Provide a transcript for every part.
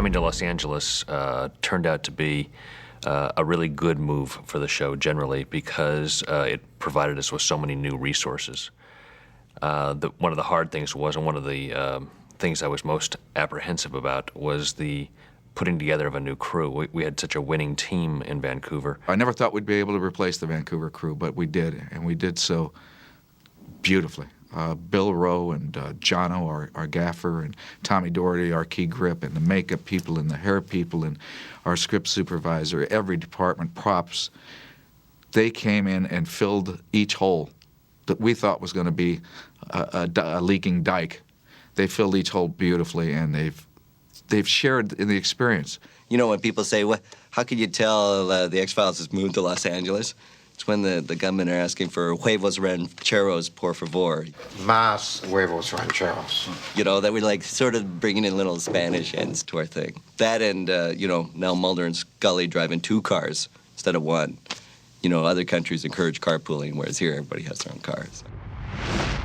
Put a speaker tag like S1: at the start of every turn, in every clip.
S1: coming to Los Angeles turned out to be a really good move for the show generally because it provided us with so many new resources. One of the hard things was, and one of the things I was most apprehensive about, was the putting together of a new crew. We had such a winning team in Vancouver.
S2: I never thought we'd be able to replace the Vancouver crew, but we did, and we did so beautifully. Bill Rowe and Jono, our gaffer, and Tommy Doherty, our key grip, and the makeup people and the hair people and our script supervisor, every department, props, they came in and filled each hole that we thought was going to be a leaking dike. They filled each hole beautifully, and they've shared in the experience.
S3: You know, when people say, "What? How could you tell the X-Files has moved to Los Angeles?" It's when the gunmen are asking for huevos rancheros, por favor.
S4: Más huevos rancheros.
S3: You know, that we're like sort of bringing in little Spanish ends to our thing. That and, you know, now Mulder and Scully driving 2 cars instead of 1. You know, other countries encourage carpooling, whereas here everybody has their own cars.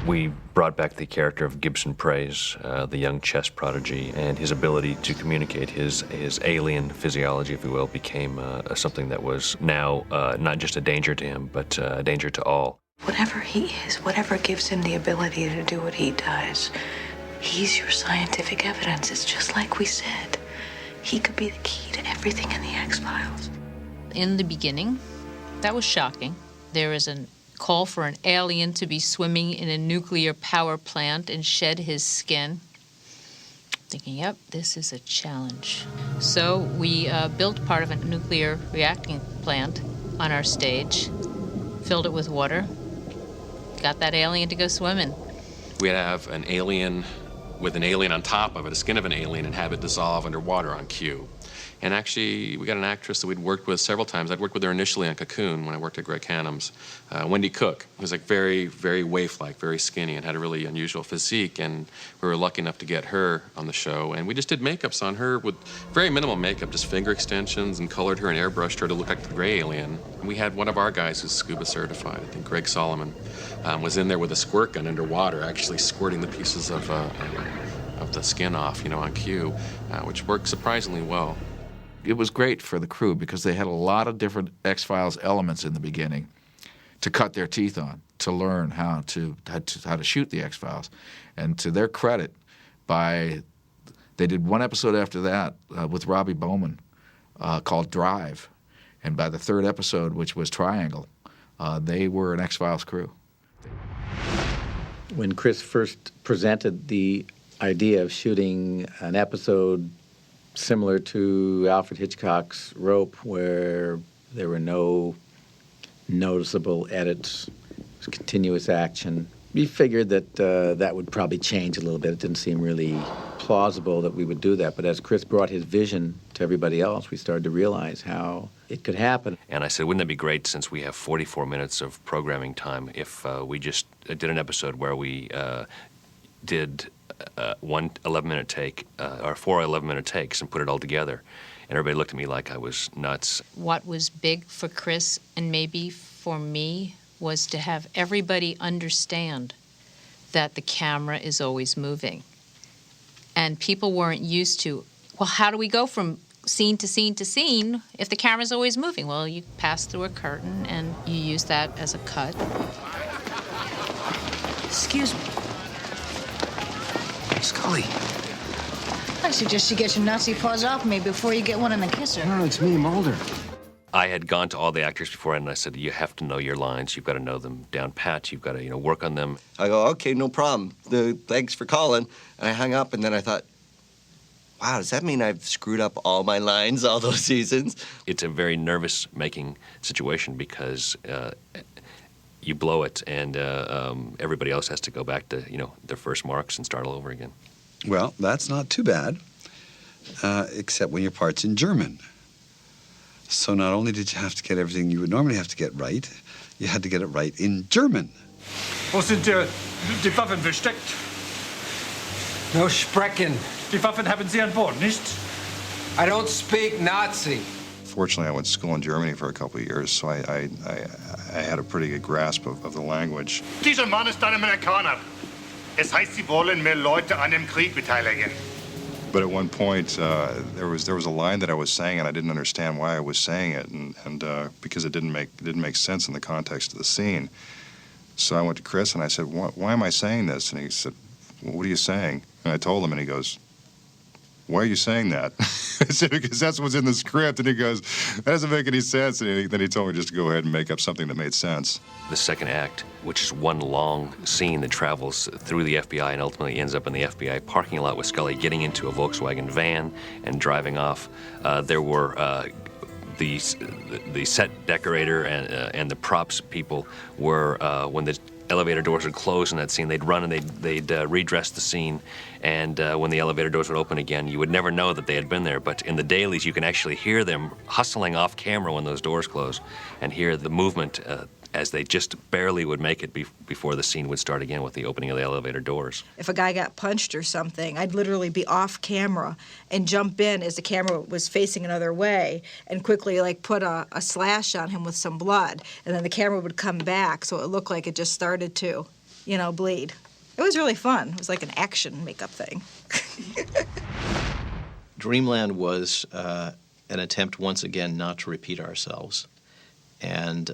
S1: We brought back the character of Gibson Praise, the young chess prodigy, and his ability to communicate his alien physiology, if you will, became something that was now not just a danger to him, but a danger to all.
S5: Whatever he is, whatever gives him the ability to do what he does, he's your scientific evidence. It's just like we said. He could be the key to everything in the X-Files.
S6: In the beginning, that was shocking. There is a call for an alien to be swimming in a nuclear power plant and shed his skin. Thinking, yep, this is a challenge. So we built part of a nuclear reacting plant on our stage, filled it with water, got that alien to go swimming.
S7: We'd have an alien with an alien on top of it, a skin of an alien, and have it dissolve underwater on cue. And actually, we got an actress that we'd worked with several times. I'd worked with her initially on Cocoon when I worked at Greg Hanham's. Wendy Cook, who was like very, very waif-like, very skinny, and had a really unusual physique. And we were lucky enough to get her on the show. And we just did makeups on her with very minimal makeup, just finger extensions, and colored her and airbrushed her to look like the gray alien. And we had one of our guys who's scuba certified, I think Greg Solomon, was in there with a squirt gun underwater, actually squirting the pieces of the skin off, you know, on cue, which worked surprisingly well.
S2: It was great for the crew because they had a lot of different X-Files elements in the beginning to cut their teeth on, to learn how to shoot the X-Files. And to their credit, they did one episode after that with Robbie Bowman called Drive. And by the 3rd episode, which was Triangle, they were an X-Files crew.
S8: When Chris first presented the idea of shooting an episode similar to Alfred Hitchcock's Rope, where there were no noticeable edits, it was continuous action. We figured that that would probably change a little bit. It didn't seem really plausible that we would do that. But as Chris brought his vision to everybody else, we started to realize how it could happen.
S1: And I said, wouldn't it be great, since we have 44 minutes of programming time, if we just did an episode where we did one 11-minute take, or 4 11-minute takes, and put it all together. And everybody looked at me like I was nuts.
S6: What was big for Chris and maybe for me was to have everybody understand that the camera is always moving. And people weren't used to, well, how do we go from scene to scene to scene if the camera's always moving? Well, you pass through a curtain and you use that as a cut.
S5: Excuse me.
S4: Scully.
S9: I suggest you get your Nazi paws off me before you get one in the kisser.
S4: No, it's me, Mulder.
S1: I had gone to all the actors before, and I said, you have to know your lines. You've got to know them down pat. You've got to, work on them.
S3: I go, okay, no problem. Thanks for calling. And I hung up, and then I thought, wow, does that mean I've screwed up all my lines all those seasons?
S1: It's a very nervous-making situation because you blow it, and everybody else has to go back to, their first marks and start all over again.
S10: Well, that's not too bad, except when your part's in German. So not only did you have to get everything you would normally have to get right, you had to get it right in German.
S11: Wo sind die Waffen versteckt?
S4: No sprechen.
S11: Die Waffen haben Sie an Bord, nicht?
S4: I don't speak Nazi.
S12: Fortunately, I went to school in Germany for a couple of years, so I had a pretty good grasp of the language.
S11: Dieser Mann ist ein Amerikaner. Es heißt, Sie wollen mehr Leute an dem Krieg beteiligen.
S12: But at one point, there was a line that I was saying, and I didn't understand why I was saying it, and because it didn't make sense in the context of the scene. So I went to Chris and I said, "Why am I saying this?" And he said, "Well, what are you saying?" And I told him, and he goes, "Why are you saying that?" I said, "Because that's what's in the script." And he goes, "That doesn't make any sense." And then he told me just to go ahead and make up something that made sense.
S1: The second act, which is one long scene that travels through the FBI and ultimately ends up in the FBI parking lot with Scully getting into a Volkswagen van and driving off. There were the set decorator and the props people were, when the elevator doors would close in that scene, they'd run and they'd redress the scene, and when the elevator doors would open again, you would never know that they had been there, but in the dailies you can actually hear them hustling off camera when those doors close and hear the movement as they just barely would make it before the scene would start again with the opening of the elevator doors.
S13: If a guy got punched or something, I'd literally be off camera and jump in as the camera was facing another way and quickly like put a slash on him with some blood, and then the camera would come back so it looked like it just started to, bleed. It was really fun. It was like an action makeup thing.
S14: Dreamland was an attempt once again not to repeat ourselves. And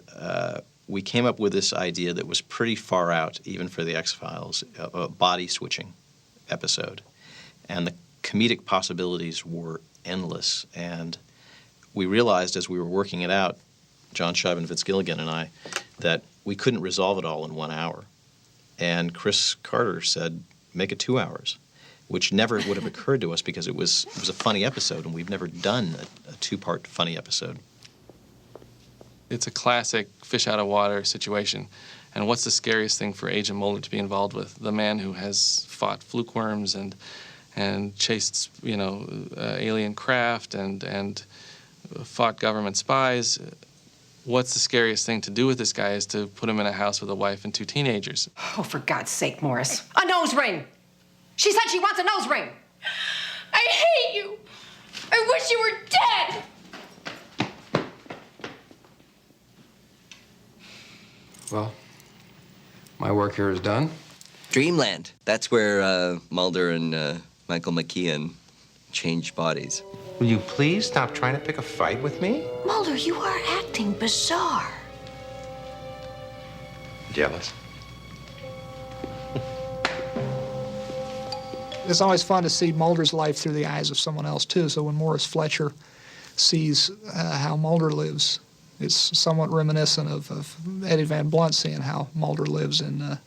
S14: we came up with this idea that was pretty far out, even for the X-Files, a body switching episode. And the comedic possibilities were endless. And we realized as we were working it out, John Shive and Vince Gilligan and I, that we couldn't resolve it all in 1 hour. And Chris Carter said, make it 2 hours, which never would have occurred to us because it was a funny episode, and we've never done a two-part funny episode.
S15: It's a classic fish out of water situation. And what's the scariest thing for Agent Mulder to be involved with? The man who has fought fluke worms and chased, alien craft and fought government spies. What's the scariest thing to do with this guy is to put him in a house with a wife and 2 teenagers.
S16: Oh, for God's sake, Morris. A nose ring! She said she wants a nose ring!
S17: I hate you! I wish you were dead!
S4: Well, my work here is done.
S3: Dreamland. That's where Mulder and Michael McKean changed bodies.
S18: Will you please stop trying to pick a fight with me?
S5: Mulder, you are acting bizarre.
S18: Jealous?
S19: It's always fun to see Mulder's life through the eyes of someone else, too. So when Morris Fletcher sees how Mulder lives, it's somewhat reminiscent of Eddie Van Blunt seeing how Mulder lives in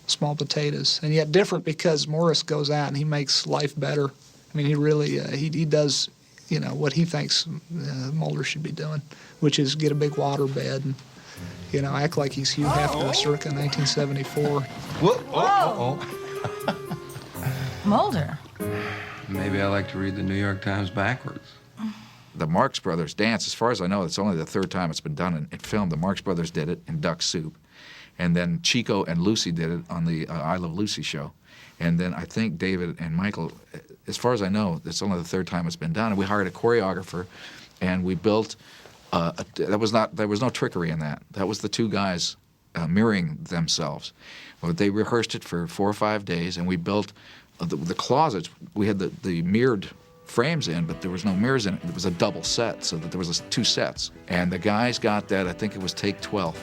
S19: Small Potatoes. And yet different because Morris goes out and he makes life better. I mean, he really, he does, what he thinks Mulder should be doing, which is get a big water bed and, act like he's Hugh Hefner circa 1974.
S9: Whoa! Mulder.
S4: Maybe I like to read the New York Times backwards.
S2: The Marx Brothers dance, as far as I know, it's only the 3rd time it's been done in film. The Marx Brothers did it in Duck Soup. And then Chico and Lucy did it on the I Love Lucy show. And then I think David and Michael, as far as I know, it's only the 3rd time it's been done. And we hired a choreographer, and we built, there was no trickery in that. That was the 2 guys mirroring themselves. Well, they rehearsed it for 4 or 5 days, and we built the closets. We had the mirrored frames in, but there was no mirrors in it. It was a double set, so that there was 2 sets. And the guys got that, I think it was take 12.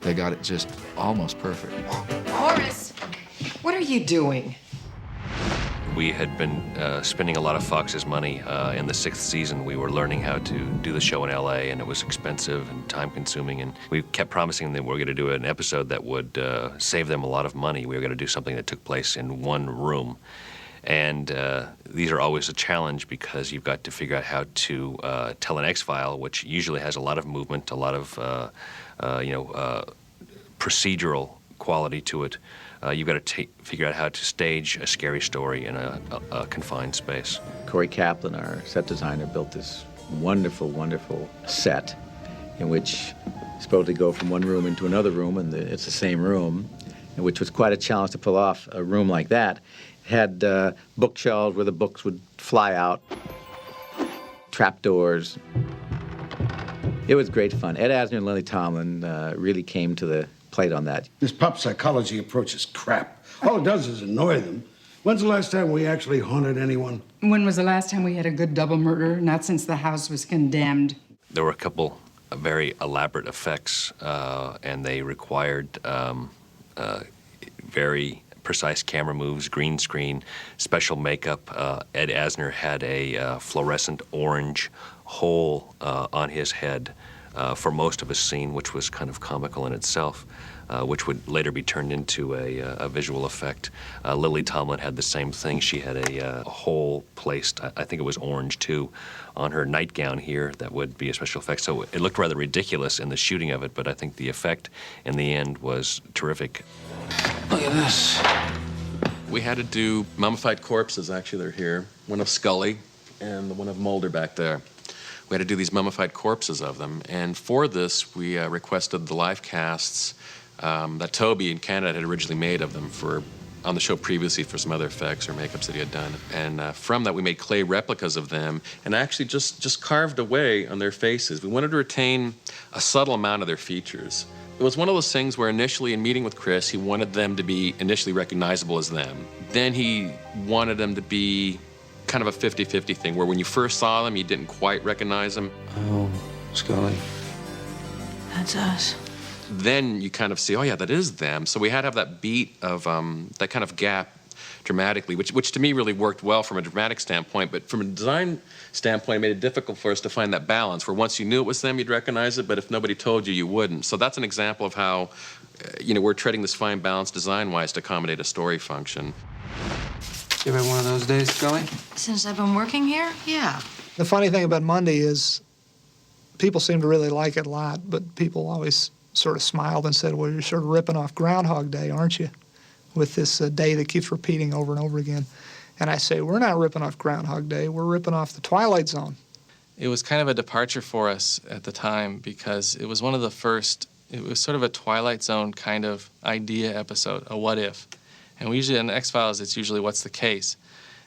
S2: They got it just almost perfect.
S16: Morris, what are you doing?
S1: We had been spending a lot of Fox's money. In the 6th season, we were learning how to do the show in LA, and it was expensive and time-consuming, and we kept promising them we were going to do an episode that would save them a lot of money. We were going to do something that took place in one room. And these are always a challenge because you've got to figure out how to tell an X-File, which usually has a lot of movement, a lot of procedural quality to it. You've got to figure out how to stage a scary story in a confined space.
S8: Corey Kaplan, our set designer, built this wonderful, wonderful set in which you're supposed to go from one room into another room, and it's the same room, and which was quite a challenge to pull off a room like that. It had bookshelves where the books would fly out, trapdoors. It was great fun. Ed Asner and Lily Tomlin really came to the plate on that.
S20: This pop psychology approach is crap. All it does is annoy them. When's the last time we actually haunted anyone?
S21: When was the last time we had a good double murder? Not since the house was condemned.
S1: There were a couple of very elaborate effects, and they required very precise camera moves, green screen, special makeup. Ed Asner had a fluorescent orange hole on his head for most of a scene, which was kind of comical in itself, which would later be turned into a visual effect. Lily Tomlin had the same thing. She had a hole placed, I think it was orange too, on her nightgown here that would be a special effect. So it looked rather ridiculous in the shooting of it, but I think the effect in the end was terrific.
S15: Look at this. We had to do mummified corpses, actually, they're here. One of Scully and the one of Mulder back there. We had to do these mummified corpses of them. And for this, we requested the live casts that Toby in Canada had originally made of them on the show previously for some other effects or makeups that he had done. And from that, we made clay replicas of them and actually just carved away on their faces. We wanted to retain a subtle amount of their features. It was one of those things where initially in meeting with Chris, he wanted them to be initially recognizable as them. Then he wanted them to be kind of a 50-50 thing, where when you first saw them, you didn't quite recognize them.
S4: Oh, Scully.
S5: That's us.
S7: Then you kind of see, oh yeah, that is them. So we had to have that beat of that kind of gap dramatically, which to me really worked well from a dramatic standpoint, but from a design standpoint, it made it difficult for us to find that balance, where once you knew it was them, you'd recognize it, but if nobody told you, you wouldn't. So that's an example of how, we're treading this fine balance design-wise to accommodate a story function.
S4: You ever had one of those days, Scully?
S9: Since I've been working here, yeah.
S19: The funny thing about Monday is people seem to really like it a lot, but people always sort of smiled and said, well, you're sort of ripping off Groundhog Day, aren't you? With this day that keeps repeating over and over again. And I say, we're not ripping off Groundhog Day, we're ripping off the Twilight Zone.
S15: It was kind of a departure for us at the time because it was one of the first, it was sort of a Twilight Zone kind of idea episode, a what if. And we usually, in X-Files, it's usually what's the case.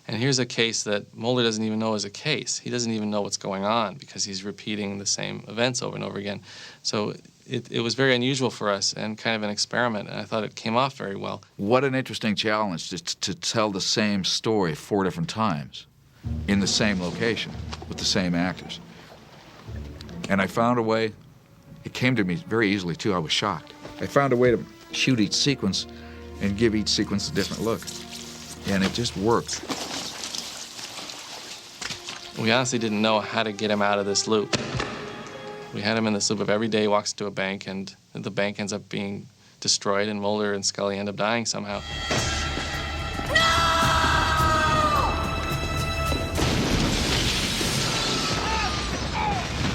S15: And here's a case that Mulder doesn't even know is a case. He doesn't even know what's going on because he's repeating the same events over and over again. So it was very unusual for us and kind of an experiment, and I thought it came off very well.
S2: What an interesting challenge to tell the same story 4 different times in the same location with the same actors. And I found a way, it came to me very easily too, I was shocked. I found a way to shoot each sequence and give each sequence a different look. And it just worked.
S15: We honestly didn't know how to get him out of this loop. We had him in this loop of every day he walks to a bank and the bank ends up being destroyed and Mulder and Scully end up dying somehow.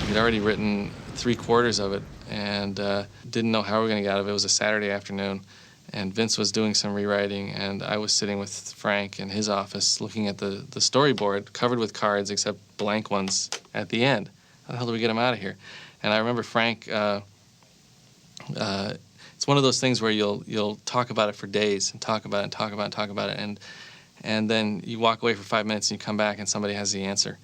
S15: We'd already written 3/4 of it and didn't know how we were going to get out of it. It was a Saturday afternoon and Vince was doing some rewriting and I was sitting with Frank in his office looking at the storyboard covered with cards except blank ones at the end. How the hell do we get him out of here? And I remember Frank, it's one of those things where you'll talk about it for days and talk about it and talk about it and talk about it and then you walk away for 5 minutes and you come back and somebody has the answer.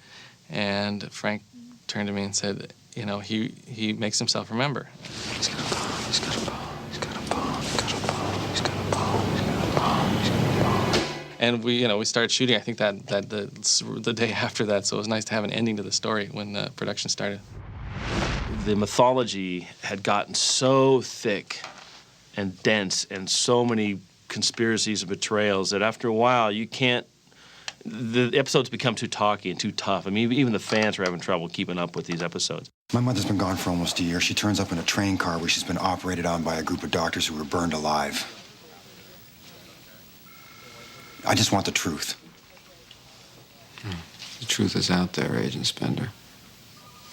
S15: And Frank turned to me and said, he makes himself remember. He's got a bomb, he's got a bomb, he's got a bomb, he's got a bomb, he's got a bomb, he's got a bomb, he's got a bomb. And we started shooting, I think that the day after that, so it was nice to have an ending to the story when production started.
S22: The mythology had gotten so thick and dense and so many conspiracies and betrayals that after a while the episodes become too talky and too tough. I mean, even the fans were having trouble keeping up with these episodes.
S23: My mother's been gone for almost a year. She turns up in a train car where she's been operated on by a group of doctors who were burned alive. I just want the truth.
S4: The truth is out there, Agent Spender.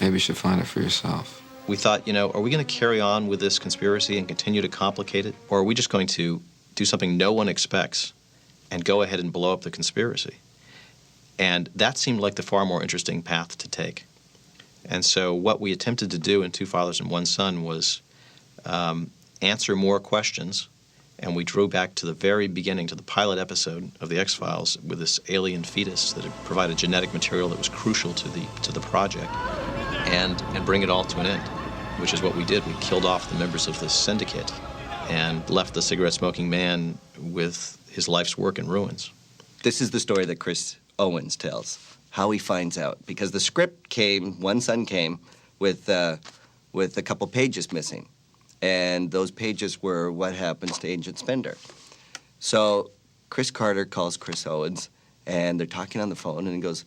S4: Maybe you should find it for yourself.
S14: We thought, are we going to carry on with this conspiracy and continue to complicate it? Or are we just going to do something no one expects and go ahead and blow up the conspiracy? And that seemed like the far more interesting path to take. And so what we attempted to do in Two Fathers and One Son was answer more questions, and we drew back to the very beginning, to the pilot episode of The X-Files with this alien fetus that had provided genetic material that was crucial to the project, and bring it all to an end, which is what we did. We killed off the members of the syndicate and left the cigarette-smoking man with his life's work in ruins.
S3: this is the story that Chris Owens tells, how he finds out. Because the script came, One Son came, with a couple pages missing. And those pages were what happens to Agent Spender. So Chris Carter calls Chris Owens, and they're talking on the phone, and he goes,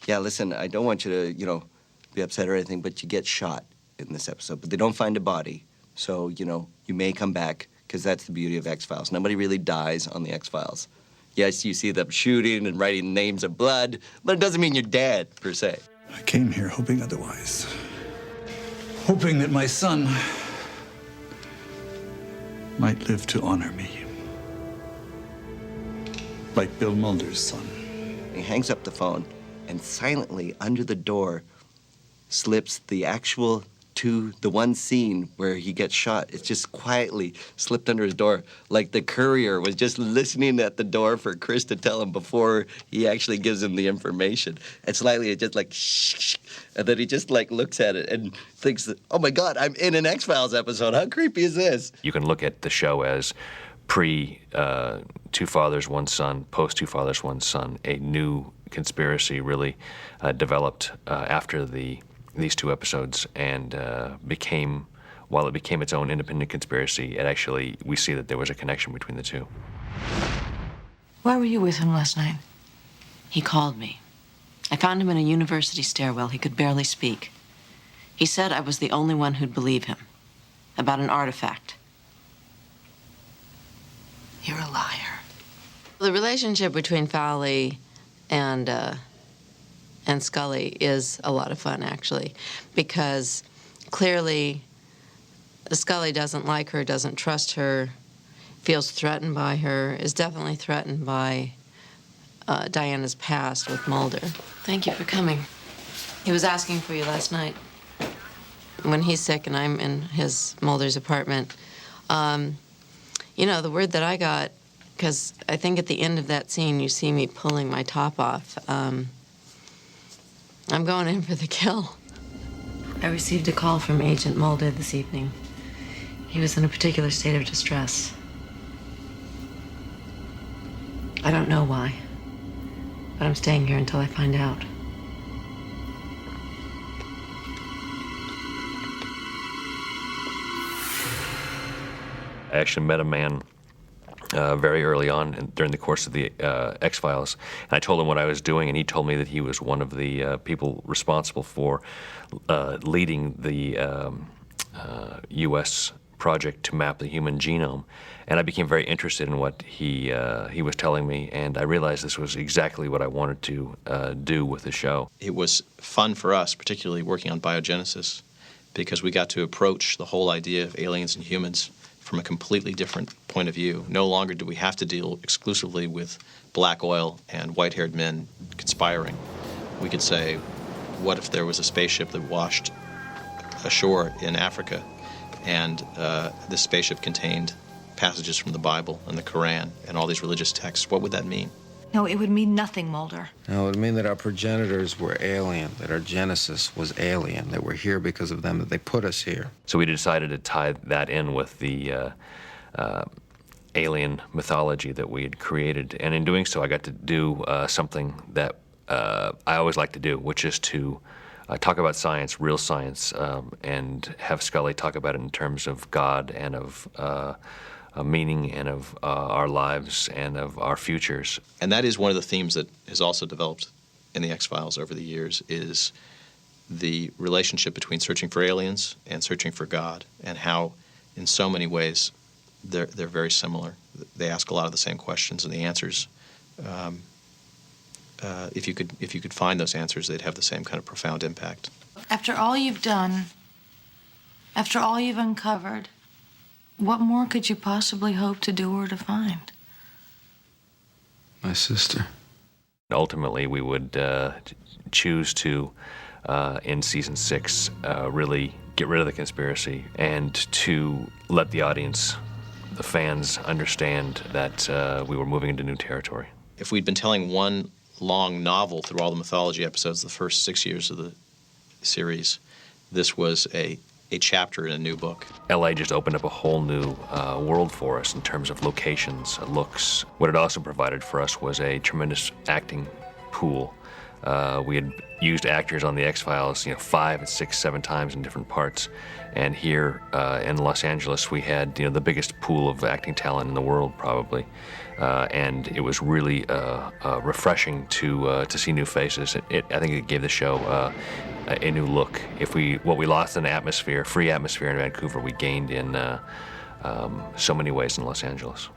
S3: yeah, listen, I don't want you to, be upset or anything, but you get shot in this episode. But they don't find a body. So, you may come back, because that's the beauty of X-Files. Nobody really dies on the X-Files. Yes, you see them shooting and writing names of blood, but it doesn't mean you're dead, per se.
S6: I came here hoping otherwise. Hoping that my son might live to honor me. Like Bill Mulder's son.
S3: He hangs up the phone, and silently, under the door, slips the actual the one scene where he gets shot. It's just quietly slipped under his door, like the courier was just listening at the door for Chris to tell him before he actually gives him the information. And slightly, it's just like, shh, and then he just like looks at it and thinks, oh my God, I'm in an X-Files episode. How creepy is this?
S1: You can look at the show as pre Two Fathers, One Son, post Two Fathers, One Son. A new conspiracy really developed after these two episodes, and while it became its own independent conspiracy, we see that there was a connection between the two.
S5: Why were you with him last night? He called me. I found him in a university stairwell. He could barely speak. He said I was the only one who'd believe him. About an artifact. You're a liar.
S10: The relationship between Fowley and Scully is a lot of fun, actually, because clearly Scully doesn't like her, doesn't trust her, feels threatened by her, is definitely threatened by Diana's past with Mulder.
S5: Thank you for coming.
S10: He was asking for you last night. When he's sick and I'm in Mulder's apartment, the word that I got, because I think at the end of that scene you see me pulling my top off, I'm going in for the kill.
S5: I received a call from Agent Mulder this evening. He was in a particular state of distress. I don't know why, but I'm staying here until I find out.
S1: I actually met a man very early on during the course of the X-Files. And I told him what I was doing, and he told me that he was one of the people responsible for leading the U.S. project to map the human genome. And I became very interested in what he was telling me, and I realized this was exactly what I wanted to do with the show.
S14: It was fun for us, particularly working on biogenesis, because we got to approach the whole idea of aliens and humans from a completely different point of view. No longer do we have to deal exclusively with black oil and white-haired men conspiring. We could say, what if there was a spaceship that washed ashore in Africa, and this spaceship contained passages from the Bible and the Quran and all these religious texts? What would that mean?
S9: No, it would mean nothing, Mulder.
S4: No, it would mean that our progenitors were alien, that our genesis was alien, that we're here because of them, that they put us here.
S1: So we decided to tie that in with the alien mythology that we had created. And in doing so, I got to do something that I always like to do, which is to talk about science, real science, and have Scully talk about it in terms of God and of meaning and of our lives and of our futures.
S14: And that is one of the themes that has also developed in the X-Files over the years, is the relationship between searching for aliens and searching for God, and how in so many ways they're very similar. They ask a lot of the same questions, and the answers, if you could find those answers, they'd have the same kind of profound impact.
S9: After all you've done, after all you've uncovered, what more could you possibly hope to do or to find?
S4: My sister.
S1: Ultimately, we would choose to, in season 6, really get rid of the conspiracy and to let the audience, the fans, understand that we were moving into new territory.
S14: If we'd been telling one long novel through all the mythology episodes the first 6 years of the series, this was a a chapter in a new book.
S1: LA just opened up a whole new world for us in terms of locations, looks. What it also provided for us was a tremendous acting pool. We had used actors on the X-Files, 5, 6, 7 times in different parts, and here in Los Angeles we had the biggest pool of acting talent in the world probably, and it was really refreshing to see new faces. I think it gave the show a new look. What we lost in free atmosphere in Vancouver, we gained in so many ways in Los Angeles.